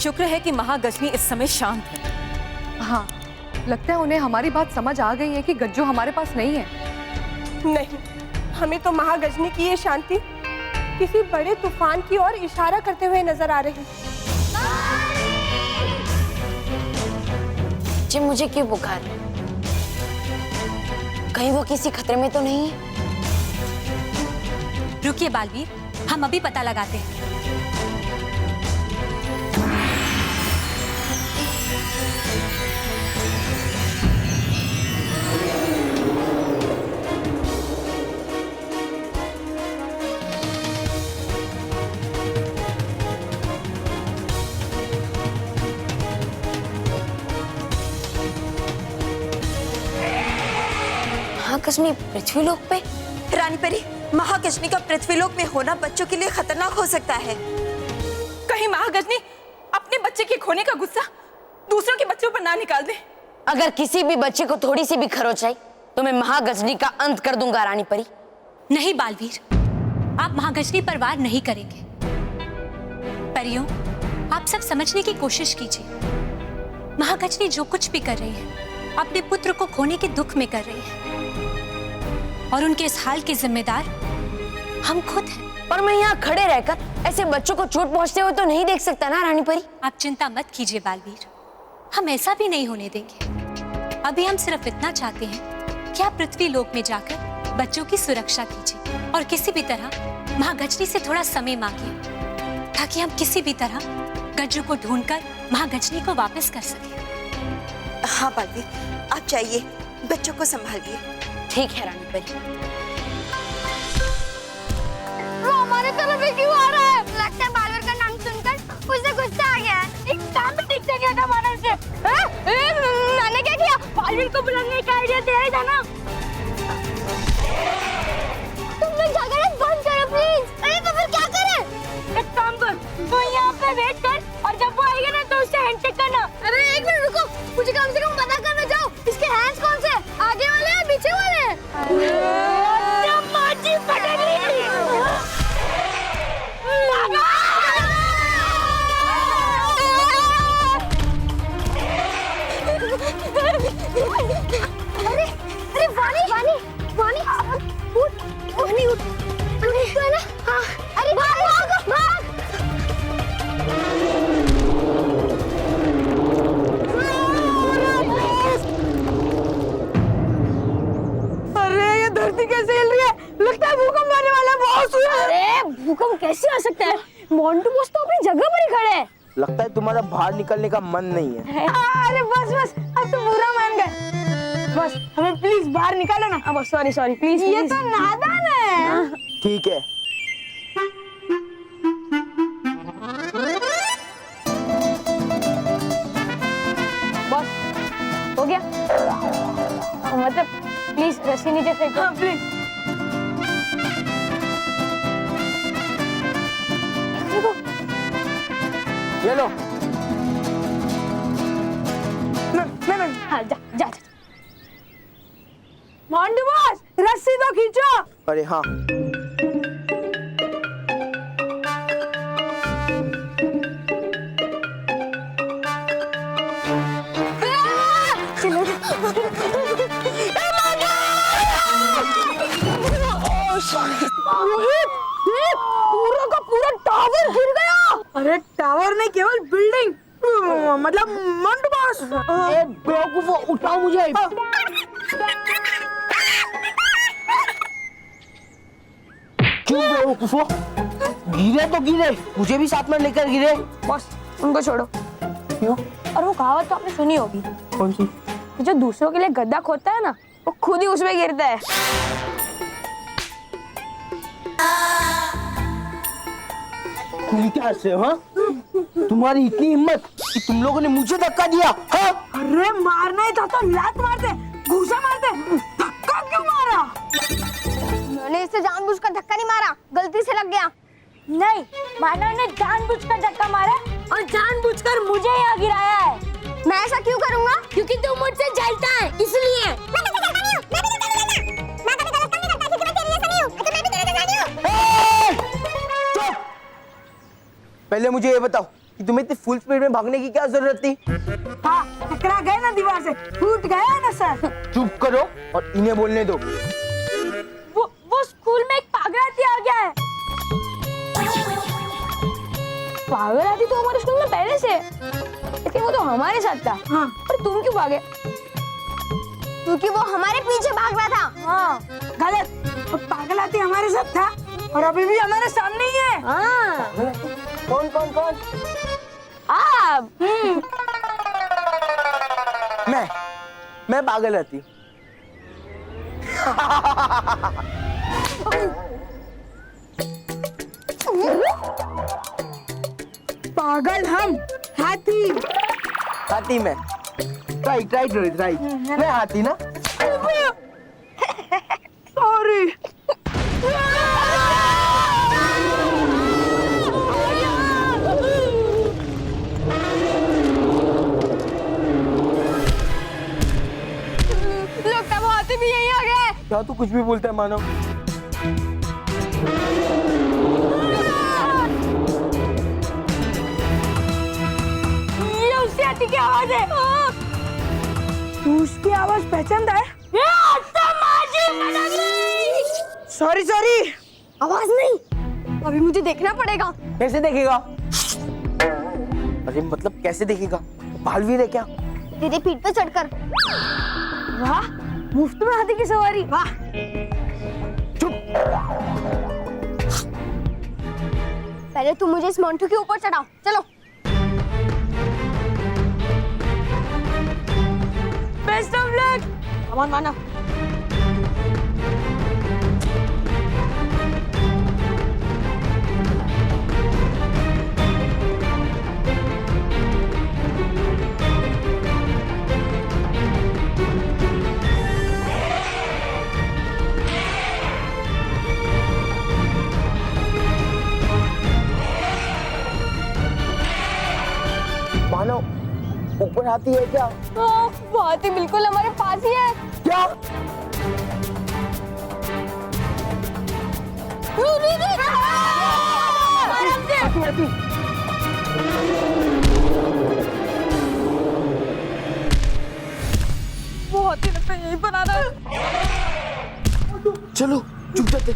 शुक्र है कि महागजनी इस समय शांत है। हाँ, लगता है उन्हें हमारी बात समझ आ गई है कि गज्जू हमारे पास नहीं है। नहीं, हमें तो महागजनी की ये शांति किसी बड़े तूफान की ओर इशारा करते हुए नजर आ रही। जी मुझे क्यों पुकार रहे? कहीं वो किसी खतरे में तो नहीं है? रुकिए बालवीर, हम अभी पता लगाते हैं। महागजनी पृथ्वीलोक पे? रानी परी, महागजनी का पृथ्वीलोक में होना बच्चों के लिए खतरनाक हो सकता है। कहीं महागजनी अपने बच्चे के खोने का गुस्सा दूसरों के बच्चों पर ना निकाल दे। अगर किसी भी बच्चे को थोड़ी सी भी खरोच आई तो मैं महागजनी का अंत कर दूंगा रानी परी। नहीं बालवीर, आप महागजनी पर वार नहीं करेंगे। परियों, आप सब समझने की कोशिश कीजिए। महागजनी जो कुछ भी कर रही है अपने पुत्र को खोने के दुख में कर रही है, और उनके इस हाल के जिम्मेदार हम खुद हैं। पर मैं यहाँ खड़े रहकर ऐसे बच्चों को चोट पहुंचते हुए तो नहीं देख सकता ना रानी परी। आप चिंता मत कीजिए बालवीर, हम ऐसा भी नहीं होने देंगे। अभी हम सिर्फ इतना चाहते हैं कि आप पृथ्वी लोक में जाकर बच्चों की सुरक्षा कीजिए और किसी भी तरह महागजनी से थोड़ा समय मांगिए, ताकि हम किसी भी तरह गज्जू को ढूंढकर महागजनी को वापस कर सकें। हाँ बालवीर, आप जाइए, बच्चों को संभालिए। ठीक है रानी परी। वो हमारे तरफ ही क्यों आ रहा है? लगता है बालवीर का नाम सुनकर उसे गुस्सा आ गया है। एक काम भी ठीक से नहीं होता मानव से। मैंने क्या किया? बालवीर को बुलाने का आइडिया तेरा ही था ना? तुम लोग झगड़े बंद करो प्लीज। अरे तो फिर क्या करें? एक काम कर, तू यहाँ पे वेट कर और जब वो आएगा ना तो उससे हैंडशेक करना। अरे एक मिनट रुको, मुझे कम से कम पता करना जाओ इसके हैंड्स कौन से, आगे वाले हैं पीछे वाले हैं? माची पकड़ ली। अरे अरे वानी वानी वानी उठ वानी उठ उठ तो है ना? हाँ अरे भाग भाग भाग। अरे ये धरती कैसे हिल रही है? लगता है भूकंप आने वाला है। बहुत हुआ। अरे भूकंप कैसे आ सकता है? मोंटू बॉस तो अपनी जगह पर ही खड़े हैं। लगता है तुम्हारा बाहर निकलने का मन नहीं है। अरे बस बस, अब तो बुरा मान गए। बस हमें प्लीज बाहर निकालो ना। अब सॉरी सॉरी प्लीज। ये तो नादान है। ठीक है। बॉस हो गया? मतलब प्लीज रस्सी नीचे फेंको। हाँ प्लीज। ये लो। नहीं हाँ जा जा जा। मोंटू बॉस, रस्सी तो खींचो। अरे हाँ। रोहित, देख पूरा का पूरा टावर गिर गया। अरे टावर नहीं, केवल बिल्डिंग, मतलब मोंटू बॉस। ए बेवकूफो, उठाओ मुझे। क्यों बेवकूफो? गिरे तो गिरे, मुझे भी साथ में लेकर गिरे। बॉस उनको छोड़ो। क्यों? और वो कहावत तो आपने सुनी होगी, कौन सी? जो दूसरों के लिए गड्ढा खोदता है ना, वो खुद ही उसमें गिरता है। तुम क्या हंसे हो? हाँ? तुम्हारी इतनी हिम्मत कि तुम लोगों ने मुझे धक्का दिया? हाँ? अरे मारना ही था तो लात मारते, घूसा मारते, धक्का क्यों मारा? मैंने इसे जानबूझकर धक्का नहीं मारा, गलती से लग गया। नहीं, मानव ने जानबूझकर धक्का मारा और जानबूझकर मुझे यहाँ गिराया है। मैं ऐसा क्यों करूँगा? क्योंकि तू मुझसे जलता है, इसलिए। पहले मुझे ये बताओ, कि तुम्हें इतनी फुल स्पीड में भागने की क्या जरूरत थी? हाँ, टकरा गए ना दीवार से, टूट गया ना सर। चुप करो और इन्हें बोलने दो। वो स्कूल में एक पागलाती आ गया है। पागलाती तो हमारे स्कूल में पहले से है, लेकिन वो तो हमारे साथ था। हाँ। पर तुम क्यों भागे? क्योंकि वो हमारे पीछे भाग रहा था। हाँ, गलत। वो पागलाती हमारे साथ था और अभी भी हमारे सामने ही है। हाँ। कौन कौन कौन? आप। मैं पागल रहती हूँ। पागल हम, हाथी। हाथी मैं। Right right Rohit right. मैं हाथी ना। सॉरी। लगता है वो हाथी भी यहीं आ गया है। क्या तू कुछ भी बोलता है मानव? ये उसकी हाथी की आवाज है। तू उसकी आवाज पहचानता है? Sorry sorry. आवाज नहीं, अभी मुझे देखना पड़ेगा। कैसे देखेगा? अरे मतलब कैसे देखेगा? बालवीर है क्या? तेरे पीठ पे चढ़कर। वाह, मुफ्त में हाथी की सवारी। वाह। चुप। पहले तुम मुझे इस मोंटू के ऊपर चढ़ाओ। चलो। Best of luck. Come on Manav. Manav ऊपर हाथी है क्या? वो हाथी बिल्कुल हमारे पास ही है। क्या? हाथी। वो हाथी लगता है यहीं पर आ रहा है। चलो चुप जाते।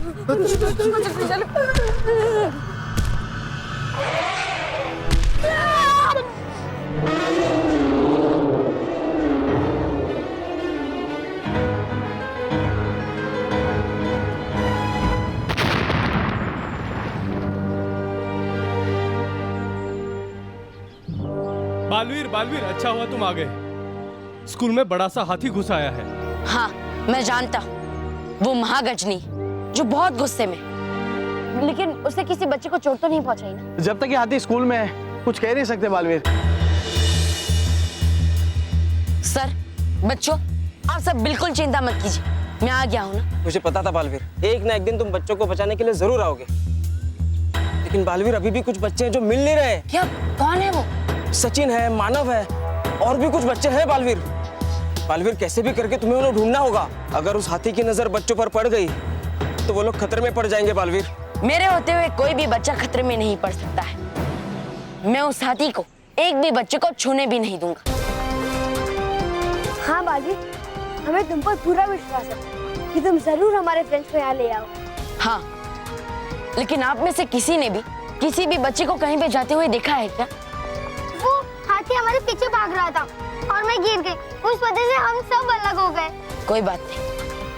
बालवीर बालवीर, अच्छा हुआ तुम आ गए। स्कूल में बड़ा सा हाथी घुस आया है। हाँ, मैं जानता हूँ, वो महागजनी जो बहुत गुस्से में, लेकिन उसने किसी बच्चे को चोट तो नहीं पहुंचाई ना? जब तक ये हाथी स्कूल में है कुछ कह नहीं सकते बालवीर। सर, बच्चों, आप सब बिल्कुल चिंता मत कीजिए, मैं आ गया हूँ ना। मुझे पता था बालवीर, एक ना एक दिन तुम बच्चों को बचाने के लिए जरूर आओगे। लेकिन बालवीर, अभी भी कुछ बच्चे हैं जो मिल नहीं रहे। क्या? कौन है वो? सचिन है, मानव है, और भी कुछ बच्चे हैं बालवीर। बालवीर, कैसे भी करके तुम्हें उन्हें ढूंढना होगा। अगर उस हाथी की नजर बच्चों पर पड़ गई तो वो लोग खतरे में पड़ जाएंगे बालवीर। मेरे होते हुए कोई भी बच्चा खतरे में नहीं पड़ सकता है। मैं उस हाथी को एक भी बच्चे को छूने भी नहीं दूंगा। हाँ बालवी, हमें तुम पर पूरा विश्वास है कि तुम जरूर हमारे फ्रेंड्स को यहाँ ले आओ। हाँ, लेकिन आप में से किसी ने भी किसी भी बच्चे को कहीं पे जाते हुए देखा है क्या? वो हाथी हमारे पीछे भाग रहा था और मैं गिर गई, उस वजह से हम सब अलग हो गए। कोई बात नहीं,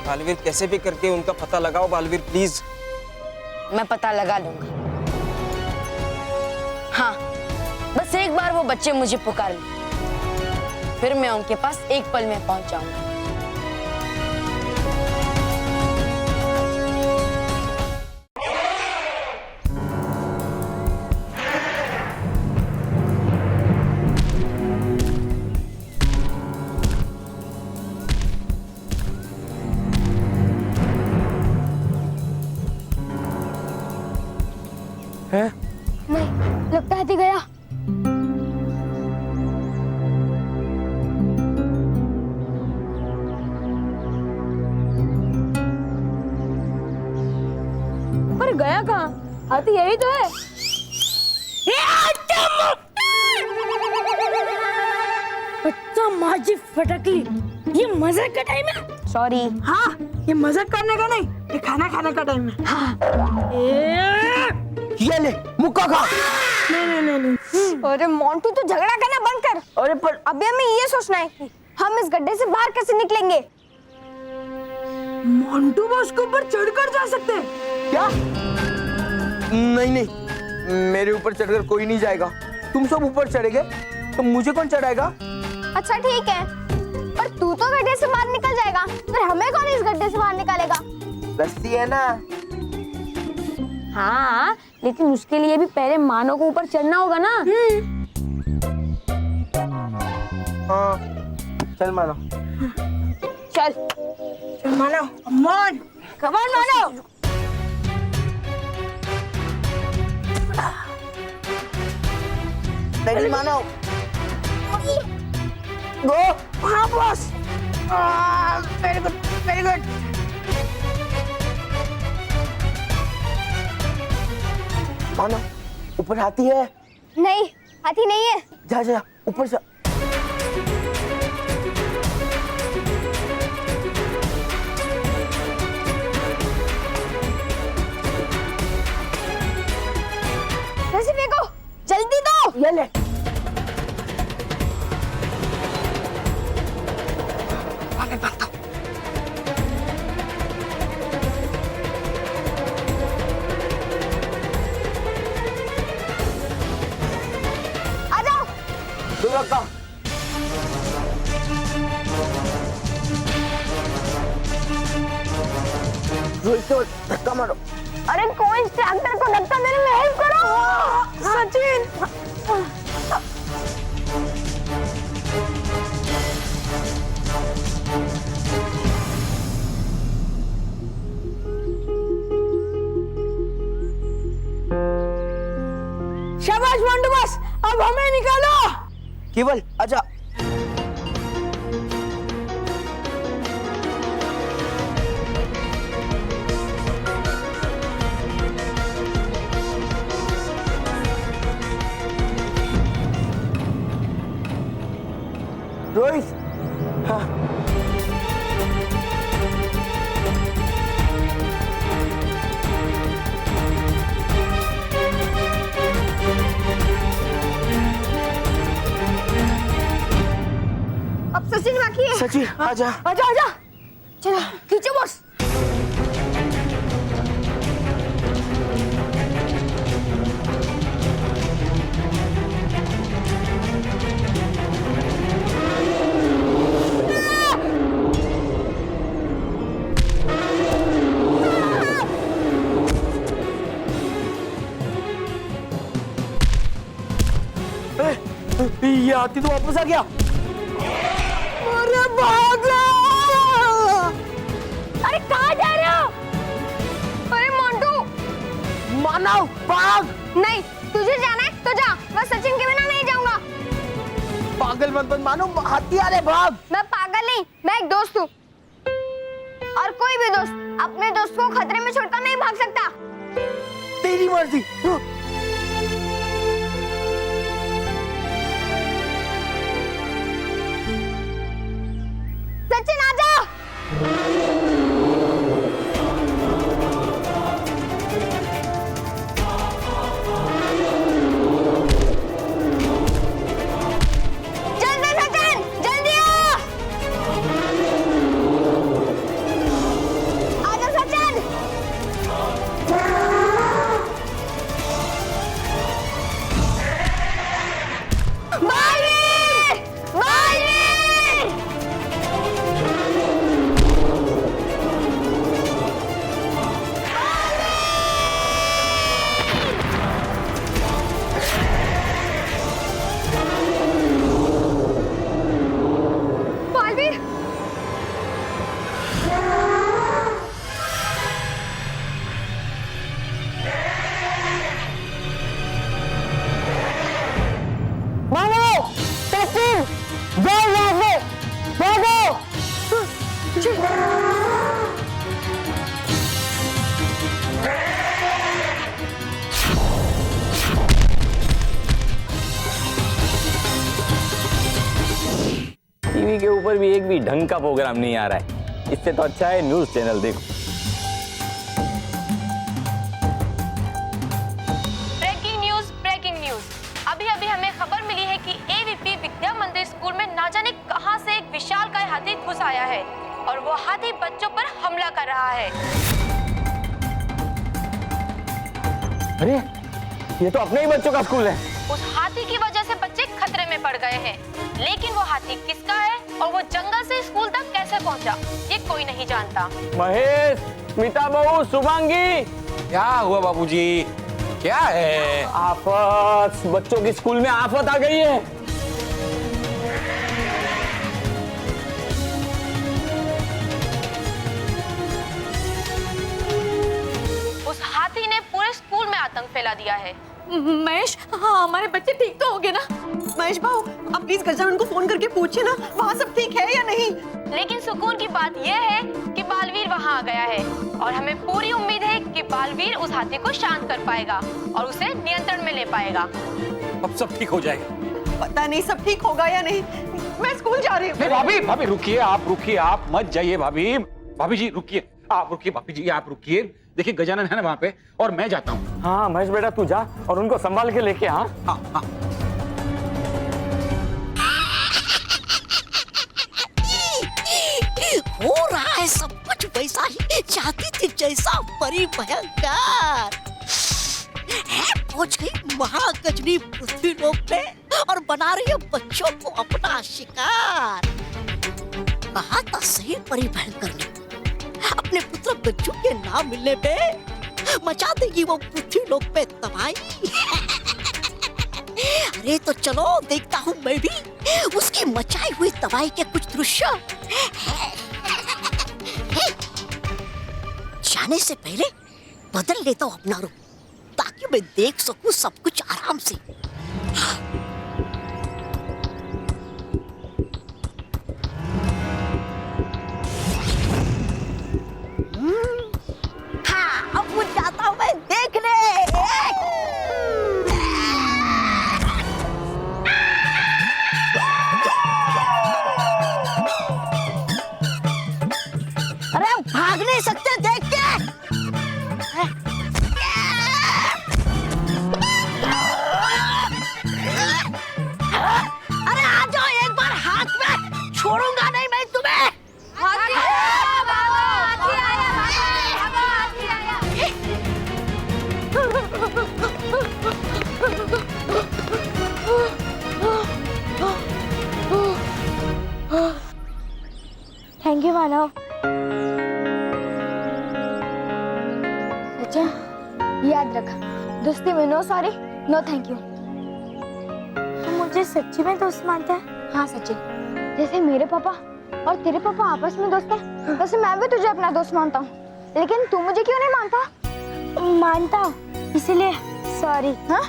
बालवीर, कैसे भी करके उनका पता लगाओ बालवीर, प्लीज। मैं पता लगा लूंगा। हाँ, बस एक बार वो बच्चे मुझे पुकार लें, फिर मैं उनके पास एक पल में पहुंच जाऊंगा। है? नहीं, लगता है हाथी गया। पर गया कहाँ? हाथी यही तो है। बच्चा माझी फटकली, ये मजाक का टाइम है। सॉरी। हाँ, ये मजाक करने का नहीं, ये खाना खाने का टाइम है। हाँ। ये ले मुक्का खा। नहीं। अरे मोंटू तो झगड़ा करना बंद कर। अरे पर अभी हमें ये सोचना है कि हम इस गड्ढे से बाहर कैसे निकलेंगे। मोंटू बॉस के ऊपर चढ़कर जा सकते हैं। क्या? नहीं, मेरे ऊपर चढ़कर कोई नहीं जाएगा। तुम सब ऊपर चढ़ेगे तो मुझे कौन चढ़ाएगा? अच्छा ठीक है, पर तू तो गड्ढे से बाहर निकल जाएगा, फिर हमें कौन इस गड्ढे से बाहर निकालेगा? रस्सी है ना। हाँ, लेकिन उसके लिए भी पहले मानव को ऊपर चढ़ना होगा ना। हाँ, चल मानो। चल मानो, कम ऑन मानो। नहीं मानो। गो। हाँ boss. Very good, very good. मानो, ऊपर हाथी है। नहीं, हाथी नहीं है। जा ऊपर जा। रस्सी फेंको, जल्दी दो। ये ले। आ जाओ। दुर्गा। धक्का मारो। अरे कोई ट्रैक्टर को धक्का देने में हेल्प करो। सचिन। शाबाश मोंटू बॉस, अब हमें निकालो। केवल आजा। रोहित। हाँ। अब सचिन बाकी है। सचिन आजा। आजा। चलो खींचो बॉस। ये हाथी तो वापस आ गया। अरे भागो। अरे कहाँ जा रहे हो? अरे मोंटू। मानव भाग। नहीं, तुझे जाना है तो जा, मैं सचिन के बिना नहीं जाऊंगा। पागल मत बन मानो, हाथी आ रहे, भाग। मैं पागल नहीं, मैं एक दोस्त हूँ, और कोई भी दोस्त अपने दोस्त को खतरे में छोड़कर नहीं भाग सकता। तेरी मर्जी। सचिन आजा। जल्दी सचिन, जल्दी आ। आजा सचिन। पर भी एक भी ढंग का प्रोग्राम नहीं आ रहा है। इससे तो अच्छा है न्यूज चैनल देखो। Breaking news. अभी अभी हमें खबर मिली है कि एवीपी विद्या मंदिर स्कूल में ना जाने कहां से एक विशालकाय हाथी घुस आया है और वो हाथी बच्चों पर हमला कर रहा है। अरे ये तो अपने ही बच्चों का स्कूल है। उस हाथी की वजह से बच्चे खतरे में पड़ गए हैं, लेकिन वो हाथी किसका है और वो जंगल से स्कूल तक कैसे पहुंचा, ये कोई नहीं जानता। महेश, स्मिता बहू, शुभांगी, क्या हुआ बाबूजी? क्या है? आफत, बच्चों की स्कूल में आफत आ गई है। उस हाथी ने पूरे स्कूल में आतंक फैला दिया है। महेश, हाँ हमारे बच्चे ठीक तो हो गए ना? महेश भाऊ, आप प्लीज गजानन को फोन करके पूछिए ना वहाँ सब ठीक है या नहीं। लेकिन सुकून की बात यह है कि बालवीर वहाँ आ गया है और हमें पूरी उम्मीद है कि बालवीर उस हाथी को शांत कर पाएगा और उसे नियंत्रण में ले पाएगा। अब सब ठीक हो जाएगा। पता नहीं सब ठीक होगा या नहीं। मैं स्कूल जा रही हूँ। भाभी, भाभी रुकिए, आप मत जाइए भाभी। भाभी जी रुकिए, आप रुकिए, भाभी जी आप रुकिए। देखिए गजानन है ना वहाँ पे और मैं जाता हूँ। हाँ महेश बेटा तू जा और उनको संभाल के लेके। हाँ हाँ हाँ। हो रहा है सब कुछ वैसा ही चाहती थी जैसा परी भयंकर है। पहुंच गई महागजनी पृथ्वी लोक पे और बना रही है बच्चों को अपना शिकार। कहा था सही परी भयंकर ने, अपने पुत्र बच्चों के नाम मिलने पे मचा देगी वो पृथ्वी लोक पे तबाही। अरे तो चलो देखता हूँ मैं भी उसकी मचाई हुई तबाही के कुछ दृश्य। जाने से पहले बदल लेता हूँ अपना रूप ताकि मैं देख सकूं सब कुछ आराम से। हाँ अब मुझे जाता हूँ मैं देखने। अरे भाग नहीं सकते देख के। अरे आ जाओ एक बार, हाथ में छोड़ूंगा नहीं मैं तुम्हें। Thank you Manav. अच्छा याद रख, दोस्ती में no sorry no thank you. तू मुझे सच्ची में दोस्त मानता है? हाँ सच्ची। जैसे मेरे पापा और तेरे पापा आपस में दोस्त हैं, वैसे मैं भी तुझे अपना दोस्त मानता हूँ। लेकिन तू मुझे क्यों नहीं मानता? मानता हूँ इसीलिए सॉरी। हाँ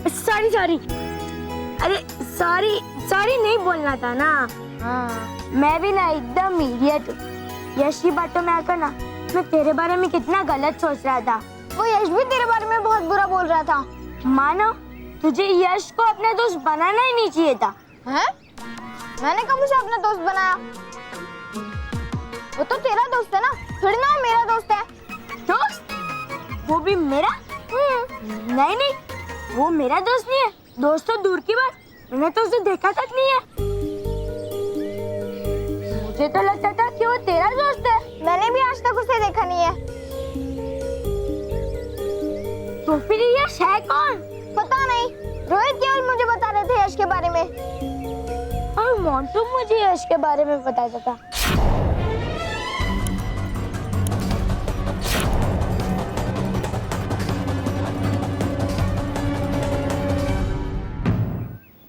सॉरी सॉरी। अरे सॉरी सॉरी नहीं बोलना था ना। हाँ मैं भी ना एकदम इडियट हूँ। यश की बातों में आकर ना मैं तेरे बारे में कितना गलत सोच रहा था। वो यश भी तेरे बारे में बहुत बुरा बोल रहा था। मानो तुझे यश को अपना दोस्त बनाना ही नहीं चाहिए था। हैं? मैंने कब उसे अपना दोस्त बनाया? वो तो तेरा दोस्त है ना, थोड़ी ना मेरा दोस्त है। दोस्त? वो भी मेरा? नहीं नहीं, वो मेरा दोस्त नहीं है। दोस्त तो दूर की बात, मैंने तो उसे देखा तक नहीं है। मुझे तो लगता था कि वो तेरा दोस्त है। मैंने भी आज तक उसे देखा नहीं है। तो फिर यश है कौन? पता नहीं, रोहित केवल मुझे बता रहे थे यश के बारे में और मोंटू मुझे यश के बारे में बताता था।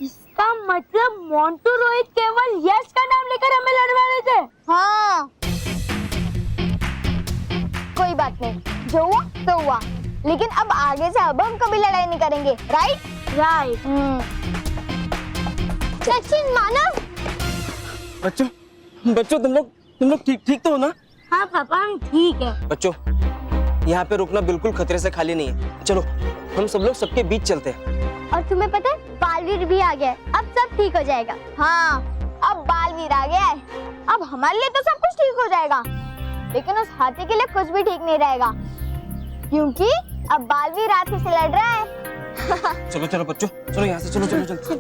इसका मतलब मोंटू रोहित केवल यश का नाम लेकर हमें लड़वा रहे थे। हाँ कोई बात नहीं, जो हुआ तो हुआ, लेकिन अब आगे से अब हम कभी लड़ाई नहीं करेंगे। Right right. सचिन मानव। बच्चों बच्चों तुम लोग ठीक तो हो ना? हाँ पापा हम ठीक है। बच्चों यहाँ पे रुकना बिल्कुल खतरे से खाली नहीं है। चलो हम सब लोग सबके बीच चलते हैं। और तुम्हें पता है बालवीर भी आ गया है, अब सब ठीक हो जाएगा। हाँ अब बालवीर आ गया है, अब हमारे लिए तो सब कुछ ठीक हो जाएगा, लेकिन उस हाथी के लिए कुछ भी ठीक नहीं रहेगा, क्योंकि अब बालवीर हाथी से लड़ रहा है। चलो चलो बच्चों, चलो यहाँ से, चलो चलो चलो।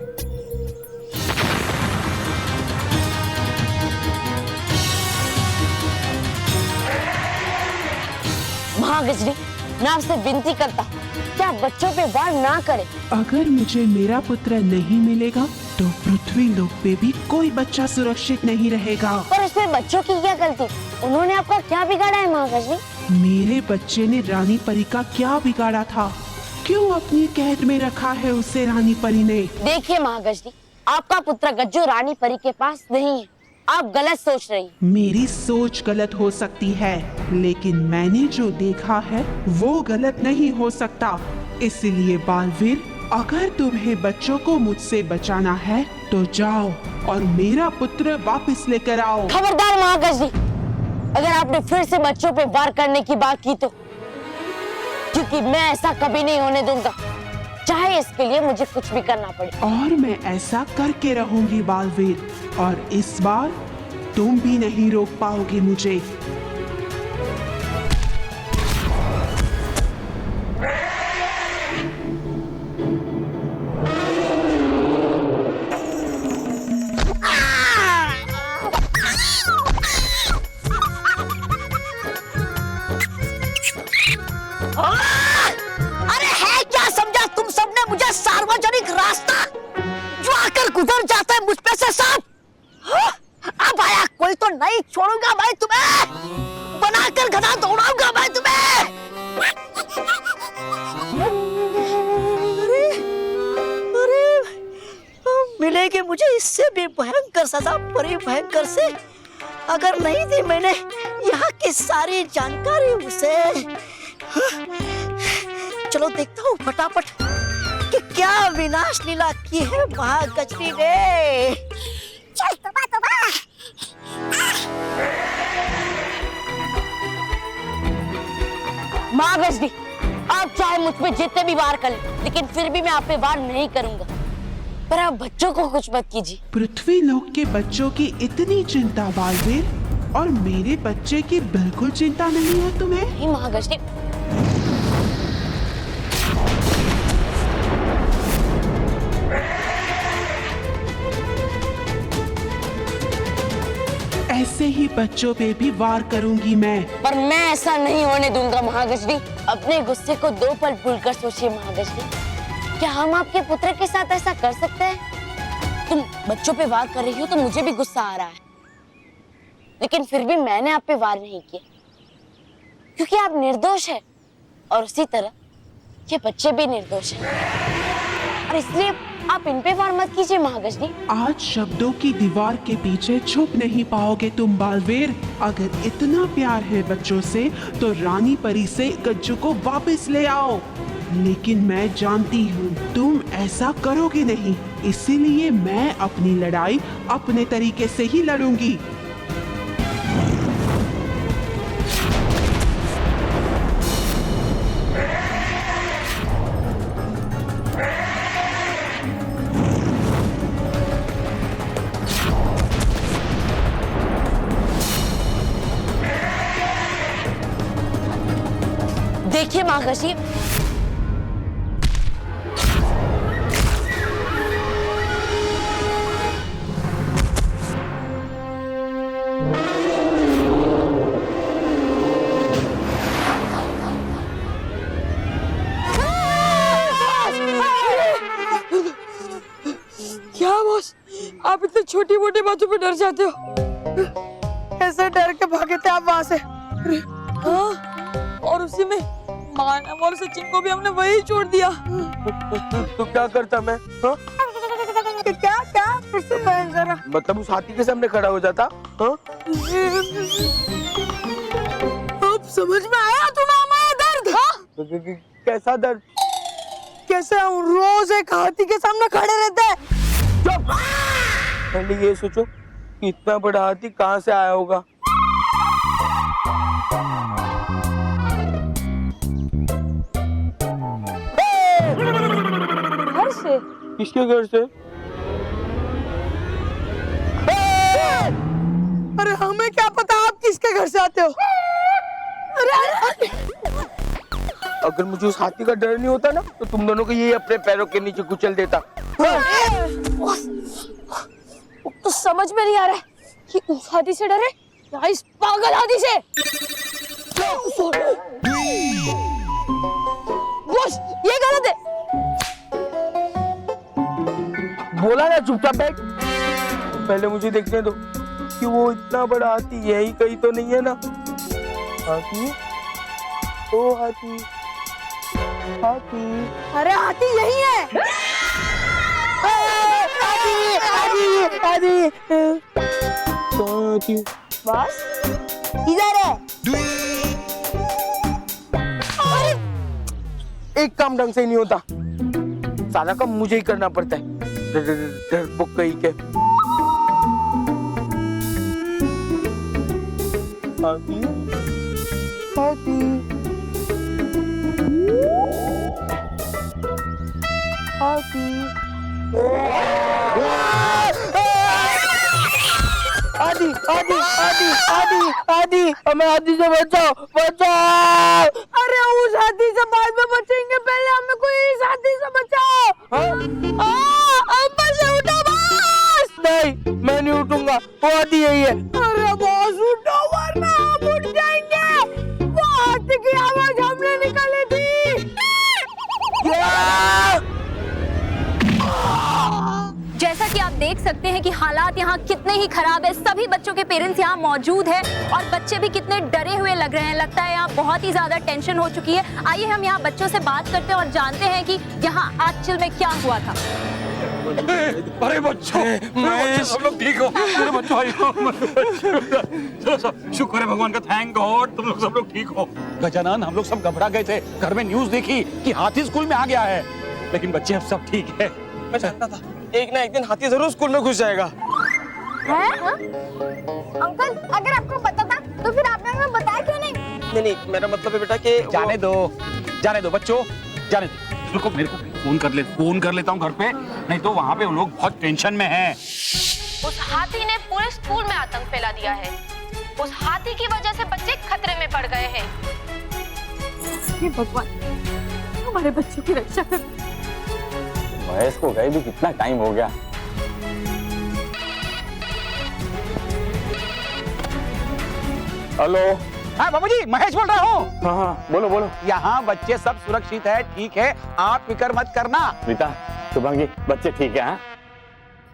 महागजनी, मैं आपसे विनती करता हूँ, क्या बच्चों पे वार ना करें। अगर मुझे मेरा पुत्र नहीं मिलेगा तो पृथ्वी लोक पे भी कोई बच्चा सुरक्षित नहीं रहेगा। पर इसमें बच्चों की क्या गलती? उन्होंने आपका क्या बिगाड़ा है महागजनी? मेरे बच्चे ने रानी परी का क्या बिगाड़ा था? क्यों अपनी कैद में रखा है उसे रानी परी ने? देखिए महागजनी, आपका पुत्र गज्जू रानी परी के पास नहीं है, आप गलत सोच रही हैं। मेरी सोच गलत हो सकती है, लेकिन मैंने जो देखा है वो गलत नहीं हो सकता। इसलिए बालवीर, अगर तुम्हें बच्चों को मुझसे बचाना है तो जाओ और मेरा पुत्र वापस लेकर आओ। खबरदार महागजनी, अगर आपने फिर से बच्चों पे वार करने की बात की तो, क्योंकि मैं ऐसा कभी नहीं होने दूंगा, चाहे इसके लिए मुझे कुछ भी करना पड़े। और मैं ऐसा करके रहूंगी बालवीर, और इस बार तुम भी नहीं रोक पाओगे मुझे। अरे है क्या समझा तुम सबने मुझे सार्वजनिक रास्ता जो आकर गुजर जाता है मुझ पे से सब? अब आया कोई तो नहीं छोड़ूंगा भाई तुम्हें, बनाकर गधा दौड़ाऊंगा भाई तुम्हें। अरे मिलेगी मुझे इससे भी भयंकर सजा, बड़ी भयंकर से। अगर नहीं दी मैंने यहाँ की सारी जानकारी उसे। चलो देखता हूँ फटाफट कि क्या विनाश लीला की है महागजनी ने। चल तोबा तोबा। महागजनी, आप चाहे मुझ पे जितने भी वार कर लें, लेकिन फिर भी मैं आप पे वार नहीं करूंगा। पर आप बच्चों को कुछ मत कीजिए। पृथ्वी लोक के बच्चों की इतनी चिंता बालवीर, और मेरे बच्चे की बिल्कुल चिंता नहीं है तुम्हें? नहीं महागजनी, ऐसे ही बच्चों पे भी वार करूंगी मैं। पर मैं ऐसा नहीं होने दूंगा महागजनी। अपने गुस्से को दो पल भूलकर सोचिए महागजनी, क्या हम आपके पुत्र के साथ ऐसा कर सकते हैं? तुम बच्चों पे वार कर रही हो तो मुझे भी गुस्सा आ रहा है, लेकिन फिर भी मैंने आप पे वार नहीं किया, क्योंकि आप निर्दोष हैं, और उसी तरह ये बच्चे भी निर्दोष हैं, और इसलिए आप इन पे वार मत कीजिए महागजनी। आज शब्दों की दीवार के पीछे छुप नहीं पाओगे तुम बालवीर। अगर इतना प्यार है बच्चों से तो रानी परी से गज्जू को वापस ले आओ, लेकिन मैं जानती हूँ तुम ऐसा करोगे नहीं, इसीलिए मैं अपनी लड़ाई अपने तरीके से ही लड़ूंगी। देखिए महागजनी, क्या बॉस, आप इतने छोटी मोटी बातों पे डर जाते हो? ऐसे डर के भागे थे आप वहाँ से। अरे हाँ, और उसी में मानव और सचिन को भी हमने वही छोड़ दिया। तो क्या करता मैं? हाँ? क्या क्या फिर से बहन जरा। मतलब उस हाथी के सामने खड़ा हो जाता? हाँ? अब समझ में आया तुम्हें हमारा दर्द? हाँ? कैसा दर्द? कैसे हम रोज एक हाथी के सामने खड़े रहते हैं। पहले ये सोचो कि इतना बड़ा हाथी कहाँ से आया होगा। घर से? किसके घर से? अरे हमें क्या पता आप किसके घर से आते हो। अरे अगर मुझे उस हाथी का डर नहीं होता ना तो तुम दोनों को यही अपने पैरों के नीचे कुचल देता। तो समझ में नहीं आ रहा है कि उस हाथी से डरे या इस पागल हाथी से। बॉस ये गलत है। बोला ना चुपचाप बैठ। पहले मुझे देखने दो कि वो इतना बड़ा हाथी यही कहीं तो नहीं है ना। हाथी, ओ हाथी, हाथी, अरे हाथी यही है। हाथी, हाथी, हाथी, हाथी। बस इधर है। एक काम ढंग से नहीं होता, सारा काम मुझे ही करना पड़ता है। डरपोक कहीं के। हाथी, हाथी, हाथी, आदि आदि आदि आदि आदि, हमें हाथी से बचाओ, बचाओ। अरे उस हाथी से बाद में बचेंगे, पहले हमें कोई इस हाथी से बचाओ। ऊपर से उठो बॉस। नहीं, मैं नहीं उठूंगा, वो हाथी यही है। अरे बॉस उठो वरना हम उठ जाएंगे। वो हाथी की आवाज हमने निकाली थी। जैसा कि आप देख सकते हैं कि हालात यहाँ कितने ही खराब है। सभी बच्चों के पेरेंट्स यहाँ मौजूद हैं और बच्चे भी कितने डरे हुए लग रहे हैं। लगता है यहाँ बहुत ही ज्यादा टेंशन हो चुकी है। आइए हम यहाँ बच्चों से बात करते हैं और जानते हैं कि यहाँ एक्चुअल में क्या हुआ था। अरे बच्चों, सब लोग ठीक हो? मेरे बच्चों आई हो, शुक्र है भगवान का, थैंक गॉड तुम लोग सब लोग ठीक हो। गजानन, हम लोग सब घबरा गए थे, घर में न्यूज़ देखी कि हाथी स्कूल में आ गया है, लेकिन बच्चे अब सब ठीक है। मैं जानता था एक ना एक दिन हाथी जरूर स्कूल में घुस जाएगा। है? अंकल अगर आपको पता था तो फिर आपने हमें बताया क्यों नहीं? नहीं, मेरा मतलब है बेटा कि जाने दो बच्चों, जाने दो। रुको, मेरे को फोन कर लेता हूँ घर पे, नहीं तो वहाँ पे वो लोग बहुत टेंशन में हैं। उस हाथी ने पूरे स्कूल में आतंक फैला दिया है। उस हाथी की वजह से बच्चे खतरे में पड़ गए हैं। हे भगवान, हमारे बच्चों की रक्षा कर। महेश को गए भी कितना टाइम हो गया। हेलो। हाँ बाबूजी, महेश बोल रहा हूँ। हाँ हाँ, बोलो बोलो। यहाँ बच्चे सब सुरक्षित है, ठीक है, आप फिक्र मत करना। रीता, शुभांगी, बच्चे ठीक है? हाँ?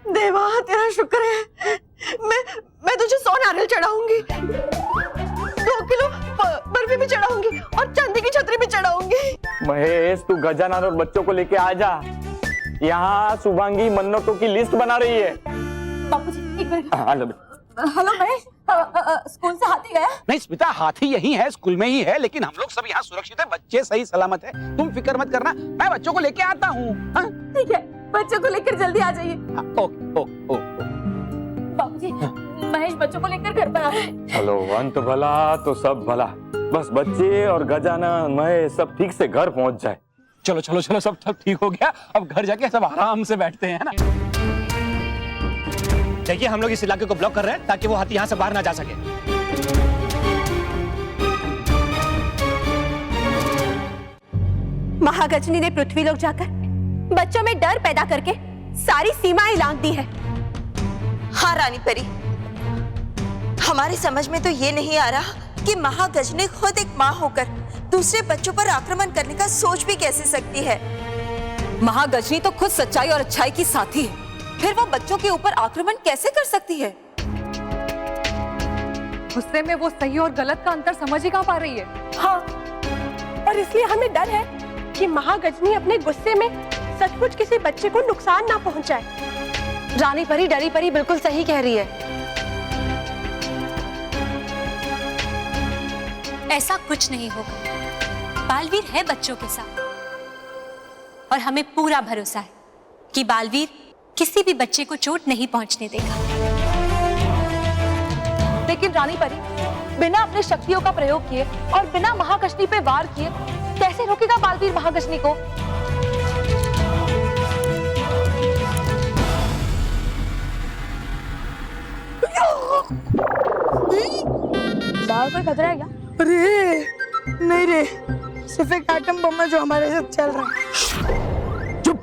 देवा तेरा शुक्र है। मैं तुझे 100 नारियल चढ़ाऊंगी, 2 किलो बर्फी भी चढ़ाऊंगी और चांदी की छतरी भी चढ़ाऊंगी। महेश, तू गजानन और बच्चों को लेके आ जा। यहाँ शुभांगी मन्नतों की लिस्ट बना रही है। बापूजी एक मिनट। हेलो महेश, स्कूल से हाथी गया? नहीं स्मिता, हाथी यही है, स्कूल में ही है, लेकिन हम लोग सब यहाँ सुरक्षित है, बच्चे सही सलामत है, तुम फिक्र मत करना, मैं बच्चों को लेके आता हूँ। ठीक है, बच्चों को लेकर जल्दी आ जाइए। बाबूजी, महेश बच्चों को लेकर घर पर आ रहा है। चलो, अंत भला तो सब भला, बस बच्चे और गजानन महेश सब ठीक से घर पहुँच जाए। चलो चलो चलो, सब ठीक हो गया, अब घर जाके सब आराम से बैठते हैं ना। देखिए, हम लोग इस इलाके को ब्लॉक कर रहे हैं ताकि वो हाथी यहाँ से बाहर ना जा सके। महागजनी ने पृथ्वी लोक जाकर बच्चों में डर पैदा करके सारी सीमाएं लांघ दी है। हाँ रानी परी, हमारी समझ में तो ये नहीं आ रहा कि महागजनी खुद एक माँ होकर दूसरे बच्चों पर आक्रमण करने का सोच भी कैसे सकती है। महागजनी तो खुद सच्चाई और अच्छाई की साथी है, फिर वो बच्चों के ऊपर आक्रमण कैसे कर सकती है? गुस्से में वो सही और गलत का अंतर समझ ही कहाँ पा रही है। हाँ, और इसलिए हमें डर है कि महागजनी अपने गुस्से में सचमुच किसी बच्चे को नुकसान ना पहुंचाए। रानी परी, डरी परी बिल्कुल सही कह रही है। ऐसा कुछ नहीं होगा, बालवीर है बच्चों के साथ और हमें पूरा भरोसा है कि बालवीर किसी भी बच्चे को चोट नहीं पहुंचने देगा। लेकिन रानी परी, बिना अपनी शक्तियों का प्रयोग किए और बिना महागजनी पे वार किए कैसे रोकेगा बालवीर महागजनी को? बाहर कोई खतरा है क्या? अरे नहीं रे, सिर्फ एक एटम बम है जो हमारे साथ चल रहा है। चुप।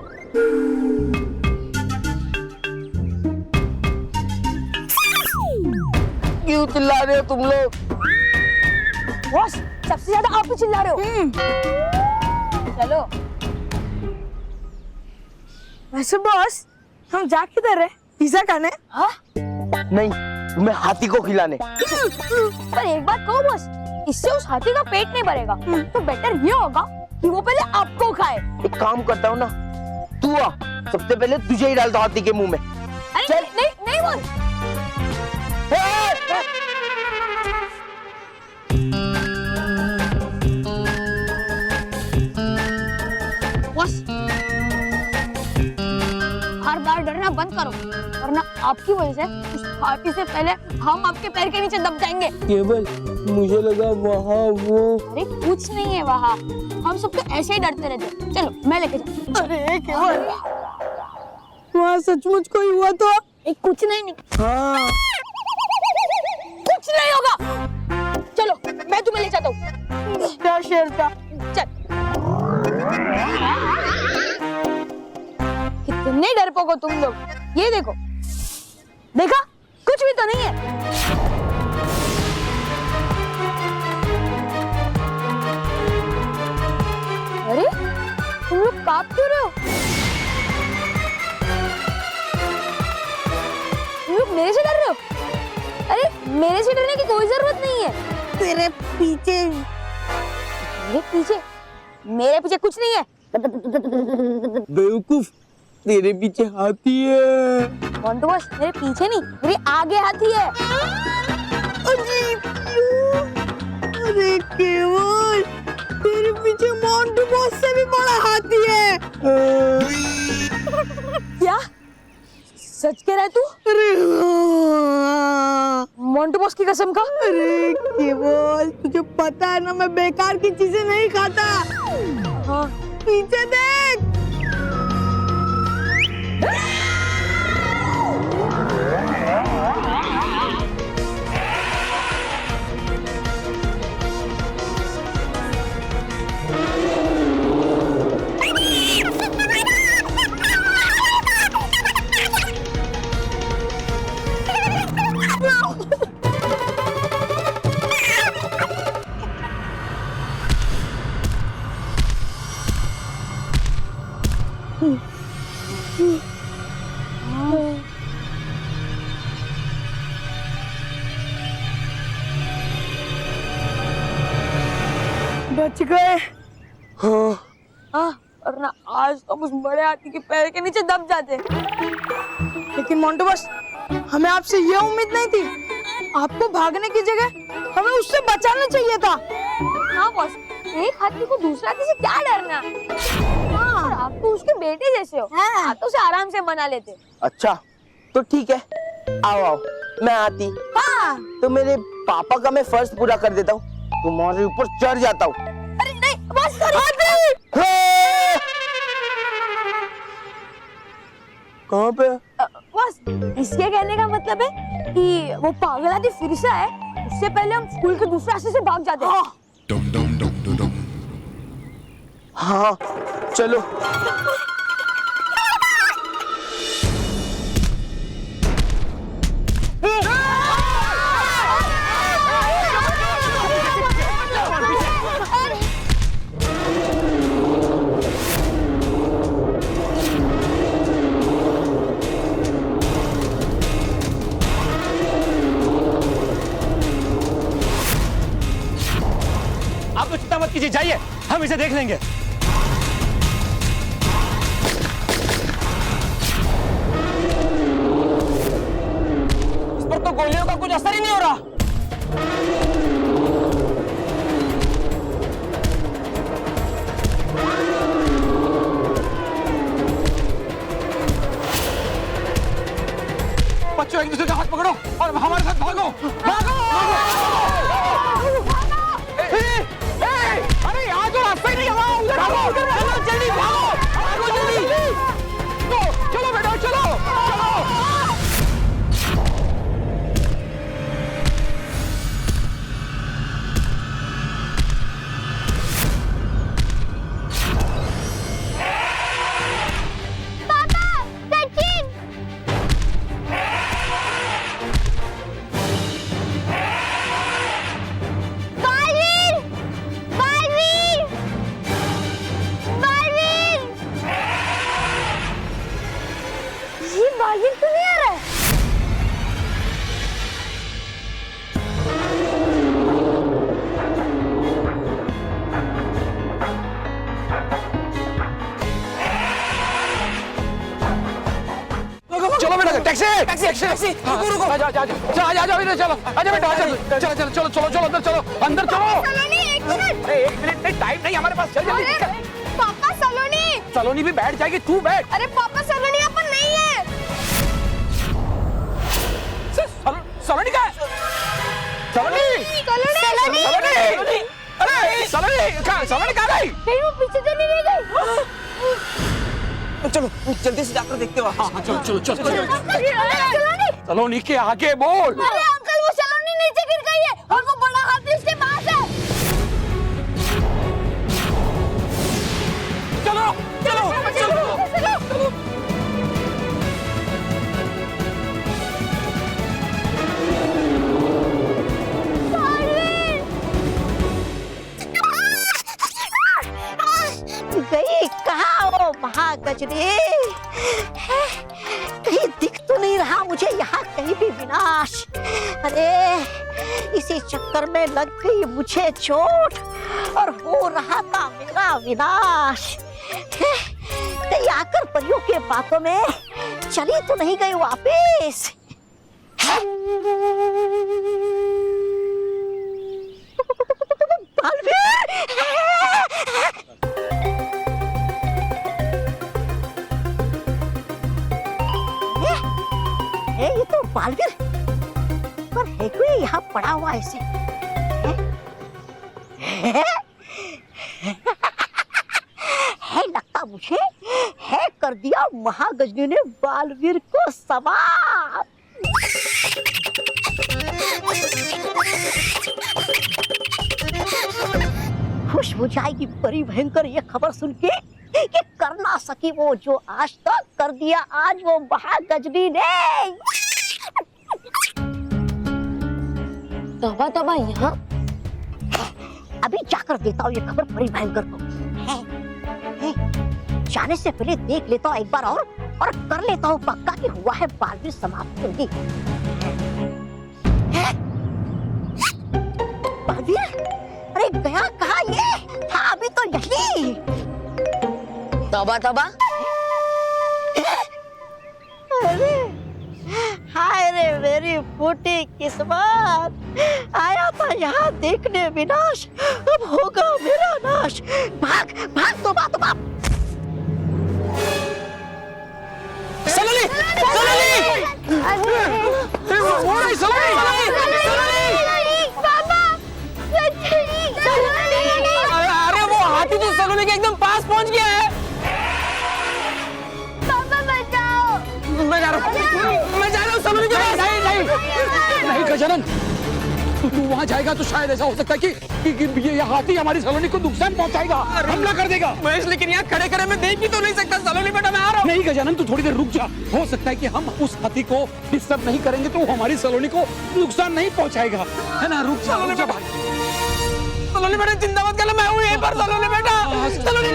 क्यों चिल्ला रहे हो तुम लोग? बॉस, सबसे ज्यादा आप ही चिल्ला रहे हो। चलो। वैसे बॉस, हम जा किधर रहे? पिज्जा खाने? हाँ? नहीं, तुम्हें हाथी को खिलाने। पर एक बात कहो बॉस, इससे उस हाथी का पेट नहीं भरेगा, तो बेटर ये होगा कि वो पहले आपको खाए। एक काम करता हूँ ना, तू आ, सबसे पहले तुझे ही डालता हाथी के मुंह में। अरे नहीं नहीं बॉस। बॉस, हर बार डरना बंद करो, वरना आपकी वजह से उस हाथी से पहले हम आपके पैर के नीचे दब जाएंगे। केवल मुझे लगा वहाँ वो। अरे कुछ नहीं है वहाँ, हम सब तो ऐसे ही डरते रहते। चलो मैं लेके जाऊँ। अरे केवल, वहाँ सचमुच कोई हुआ तो? कुछ नहीं। हाँ। कुछ नहीं होगा। चलो मैं तुम्हें ले जाता हूँ। क्या शेर था? चल। कितने डरपोक हो तुम लोग। ये देखो, देखा, कुछ भी तो नहीं है। अरे तुम लोग कांप क्यों रहे हो? तुम लोग मेरे से डर रहे हो? अरे मेरे से डरने की कोई जरूरत नहीं है। तेरे पीछे। मेरे पीछे कुछ नहीं है। बेवकूफ, तेरे पीछे हाथी है। मोंटू बॉस, मेरे पीछे नहीं, मेरे आगे हाथी है। अरे केवल, तेरे पीछे मोंटू बॉस से भी बड़ा हाथी है। क्या सच कह रहा है तू? अरे मोंटू बॉस की कसम खा। अरे केवल, तुझे पता है ना मैं बेकार की चीजें नहीं खाता। हाँ। पीछे देख। बच गए। हाँ, वरना आज तो उस बड़े हाथी के पैर के नीचे दब जाते। लेकिन मोंटू बॉस, हमें आपसे ये उम्मीद नहीं थी। आपको भागने की जगह हमें उससे बचाना चाहिए था। हाँ बॉस, एक हाथी को दूसरा हाथी से क्या डरना? हाँ, आप तो उसके बेटे जैसे हो। हाँ, तो उसे आराम से मना लेते। अच्छा, तो ठीक है, आओ आओ, मैं आती। हाँ। तो मेरे पापा का मैं फर्ज पूरा कर देता हूँ, तुम्हारे ऊपर चढ़ जाता हूँ। अरे नहीं बस कहाँ पे? बस इसके कहने का मतलब है कि वो पागल आदमी फिर से आए, उससे पहले हम स्कूल के दूसरे रास्ते से भाग जाते हैं। हाँ चलो। आप तो चिंता मत कीजिए, जाइए, हम इसे देख लेंगे। इस पर तो गोलियों का कुछ असर ही नहीं हो रहा। बच्चों, एक दूसरे का हाथ पकड़ो और हमारे साथ भागो। भागो! अरे यहाँ तो रास्ता ही नहीं है, उधर भागो, चलो जल्दी भागो, भागो जल्दी। चलो बेटा, चलो चलो। टैक्सी टैक्सी टैक्सी रुको रुको आ जाओ इधर चलो आजा बेटा चलो चलो चलो चलो चलो अंदर चलो सलोनी एक मिनट। अरे 1 मिनट नहीं, टाइम नहीं हमारे पास, चल जल्दी पापा सलोनी। सलोनी भी बैठ जाएगी, तू बैठ। अरे पापा सलोनी यहाँ पर नहीं है। सलोनी का सलोनी सलोनी अरे सलोनी कहाँ गई? कहीं वो पीछे तो नहीं रह गई? चलो जल्दी से जाकर देखते हो। हाँ चलो चलो चलो सलोनी सलोनी के आगे बोल। अरे अंकल वो सलोनी नीचे गिर गई है और वो बड़ा हाथी उसके पास है। चलो चलो चलो गई कहाँ वो महागजनी? कहीं दिख तो नहीं रहा मुझे यहाँ कहीं भी विनाश। अरे इसी चक्कर में लग गई मुझे चोट और हो रहा था मेरा विनाश। कहीं आकर परियों के बातों में चली तो नहीं गई वापिस? ये तो बालवीर पर है कोई यहाँ पड़ा हुआ ऐसे? है लगता मुझे है कर दिया महागजनी ने बालवीर को सवार। खुश हो जाएगी परी भयंकर ये खबर सुन के कि कर ना सकी वो जो आज तक कर दिया आज वो महागजनी ने। तोबा तोबा यहाँ अभी जाकर देता हूँ ये खबर परी भयंकर को। है, जाने से पहले देख लेता हूँ एक बार और कर लेता हूँ पक्का कि हुआ है बालवीर समाप्त होगी। बालवीर अरे गया कहाँ ये? हाँ अभी तो यही। तोबा तोबा अरे हाय रे मेरी फूटी किस्मत, आया था यहाँ देखने विनाश, अब होगा मेरा नाश। भाग भाग तोबा तोबा। सलोनी अरे वो हाथी तो सलोनी के एकदम पास पहुंच गया है। पापा बचाओ। मैं जा रहा हूँ सलोनी के पास। नहीं गजानन, तू वहाँ जाएगा तो शायद ऐसा हो सकता है कि ये हाथी हमारी सलोनी को नुकसान पहुंचाएगा, हमला कर देगा। महेश लेकिन यहाँ खड़े खड़े मैं देख ही तो नहीं सकता। सलोनी बेटा मैं आ रहा हूँ। नहीं गजानन तू थोड़ी देर रुक जा, हो सकता है कि हम उस हाथी को डिस्टर्ब नहीं करेंगे तो वो हमारी सलोनी को नुकसान नहीं पहुंचाएगा, है ना? रुक जा भाई। सलोनी बेटा चिंता मत कर, मैं हूँ यहीं पर। सलोनी बेटा सलोनी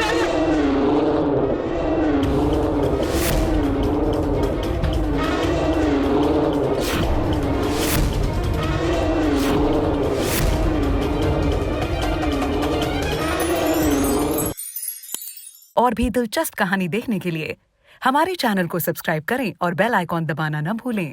और भी दिलचस्प कहानी देखने के लिए हमारे चैनल को सब्सक्राइब करें और बेल आइकॉन दबाना न भूलें।